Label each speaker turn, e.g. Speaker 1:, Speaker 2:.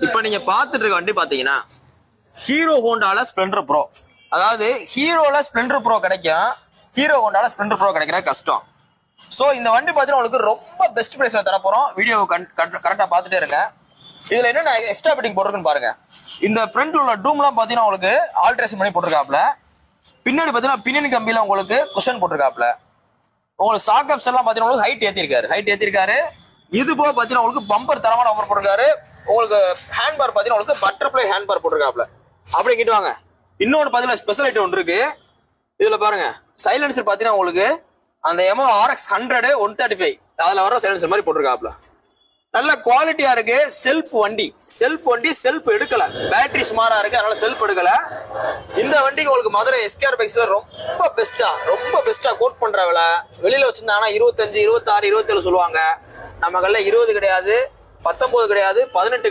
Speaker 1: இப்ப நீங்க பாத்துட்டு இருக்க வண்டி பாத்தீங்கன்னா ஹீரோ ஹோண்டால ஸ்ப்ளெண்டர் ப்ரோ. அதாவது ஹீரோல ஸ்ப்ளெண்டர் ப்ரோ கிடைக்கும், ஹீரோ ஹோண்டால ஸ்ப்ளெண்டர் ப்ரோ கிடைக்கிற கஷ்டம். சோ இந்த வண்டி பாத்தீங்கன்னா உங்களுக்கு ரொம்ப பெஸ்ட் பிரைஸ்ல தர போறோம். வீடியோ கரெக்டா பாத்துட்டே இருங்க. இதுல என்ன எக்ஸ்ட்ரா பிட்டிங் போட்டிருக்குன்னு பாருங்க. இந்த ஃப்ரண்ட்ல உள்ள டூம் எல்லாம் பாத்தீங்கன்னா உங்களுக்கு ஆல்ட்ரேஷன் பண்ணி போட்டிருக்காப்ல. பின்னாடி பாத்தீங்கன்னா பின்னணி கம்பியில உங்களுக்கு குஷன் போட்டிருக்காப்ல. உங்களுக்கு சாக்கப்ஸ் எல்லாம் பாத்தீங்கன்னா உங்களுக்கு ஹைட் ஏத்திருக்காரு. இது போக பாத்தீங்கன்னா உங்களுக்கு பம்பர் தரமான பம்பர் போட்டிருக்காரு. உங்களுக்கு ஹேண்ட் பார் பாத்தீங்கன்னா உங்களுக்கு பட்டர்ஃப்ளை ஹேண்ட் பார் போட்டிருக்காப்ல. அப்படி கிட்டு வாங்க. இன்னொன்னு பாத்தீங்கன்னா ஸ்பெஷல் ஐட்டம் ஒன்று இருக்கு. இதுல பாருங்க சைலன்சர் பாத்தீங்கன்னா உங்களுக்கு அந்த எமோ RX 100 135 அதுல வர சைலன்சர் மாதிரி போட்டிருக்காப்ல. நல்ல குவாலிட்டியா இருக்கு. செல்ஃப் வண்டி செல்ஃப் எடுக்கல, பேட்டரி சுமாரா இருக்கு, அதனால செல்ஃப் எடுக்கல. இந்த வண்டிக்கு உங்களுக்கு மதுரை SKR பைக்ஸ்ல ரொம்ப பெஸ்டா கோட் பண்ற விலை. வெளியில வச்சிருந்தாங்கன்னா 25, 26, 27 சொல்லுவாங்க. நம்ம கல்ல 20 கிடையாது, 19 கிடையாது, 18